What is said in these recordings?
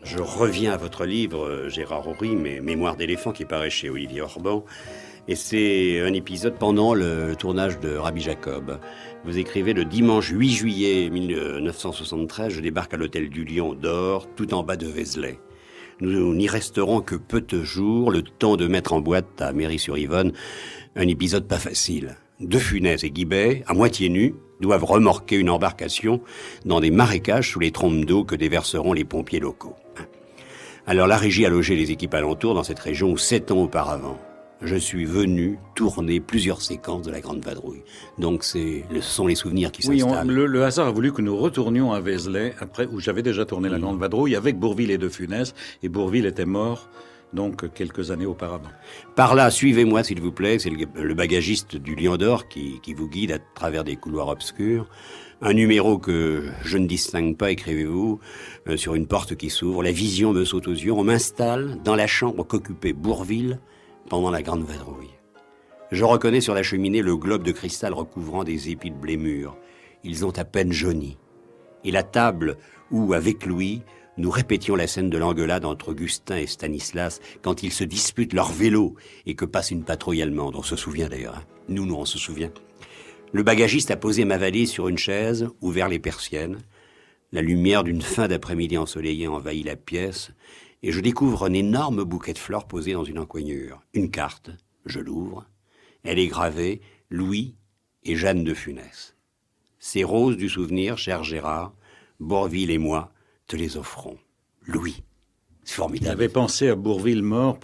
Je reviens à votre livre, Gérard Horry, Mémoires d'éléphant, qui paraît chez Olivier Orban. Et c'est un épisode pendant le tournage de Rabbi Jacob. Vous écrivez: le dimanche 8 juillet 1973, je débarque à l'hôtel du Lion d'Or, tout en bas de Vézelay. Nous n'y resterons que peu de jours, le temps de mettre en boîte à Méry-sur-Yvonne un épisode pas facile. De Funès et Guibet, à moitié nus, doivent remorquer une embarcation dans des marécages sous les trompes d'eau que déverseront les pompiers locaux. Alors la régie a logé les équipes alentours dans cette région où 7 ans auparavant, je suis venu tourner plusieurs séquences de La Grande Vadrouille. Donc ce sont les souvenirs qui s'installent. Oui, le hasard a voulu que nous retournions à Vézelay, après où j'avais déjà tourné La Grande Vadrouille, avec Bourvil et De Funès, et Bourvil était mort donc quelques années auparavant. Par là, suivez-moi s'il vous plaît, c'est le bagagiste du Lion d'Or qui vous guide à travers des couloirs obscurs. Un numéro que je ne distingue pas, écrivez-vous, sur une porte qui s'ouvre. La vision me saute aux yeux. On m'installe dans la chambre qu'occupait Bourvil pendant La Grande Vadrouille. Je reconnais sur la cheminée le globe de cristal recouvrant des épis de blé mûr. Ils ont à peine jauni. Et la table où, avec Louis, nous répétions la scène de l'engueulade entre Augustin et Stanislas quand ils se disputent leur vélo et que passe une patrouille allemande. On se souvient d'ailleurs. Nous, on se souvient. Le bagagiste a posé ma valise sur une chaise, ouvert les persiennes. La lumière d'une fin d'après-midi ensoleillée envahit la pièce et je découvre un énorme bouquet de fleurs posé dans une encoignure. Une carte, je l'ouvre. Elle est gravée Louis et Jeanne de Funès. Ces roses du souvenir, cher Gérard, Bourvil et moi te les offrons. Louis, c'est formidable. J'avais pensé à Bourvil mort.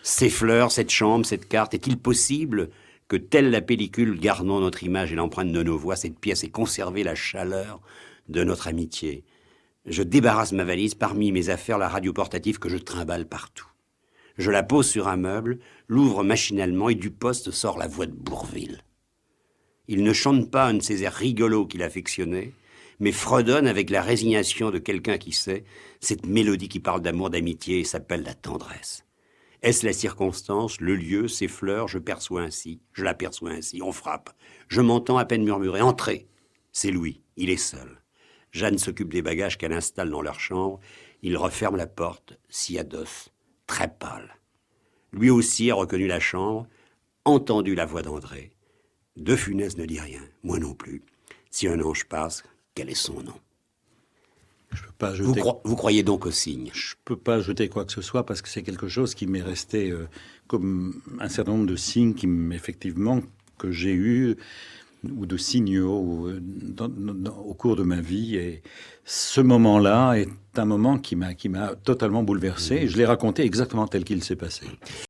Ces fleurs, cette chambre, cette carte, est-il possible que, telle la pellicule gardant notre image et l'empreinte de nos voix, cette pièce ait conservé la chaleur de notre amitié? Je débarrasse ma valise, parmi mes affaires, la radio portative que je trimballe partout. Je la pose sur un meuble, l'ouvre machinalement et du poste sort la voix de Bourvil. Il ne chante pas un de ces airs rigolos qu'il affectionnait, mais fredonne avec la résignation de quelqu'un qui sait cette mélodie qui parle d'amour, d'amitié et s'appelle la tendresse. Est-ce la circonstance, le lieu, ces fleurs, je l'aperçois ainsi, on frappe. Je m'entends à peine murmurer: entrez. C'est Louis, il est seul. Jeanne s'occupe des bagages qu'elle installe dans leur chambre. Il referme la porte, s'y adosse, très pâle. Lui aussi a reconnu la chambre, entendu la voix d'André. De Funès ne dit rien, moi non plus. Si un ange passe, quel est son nom? Je peux pas ajouter... Vous croyez donc au signe? Je peux pas ajouter quoi que ce soit parce que c'est quelque chose qui m'est resté comme un certain nombre de signes effectivement que j'ai eu ou de signaux au cours de ma vie. Et ce moment-là est un moment qui m'a totalement bouleversé. Et je l'ai raconté exactement tel qu'il s'est passé.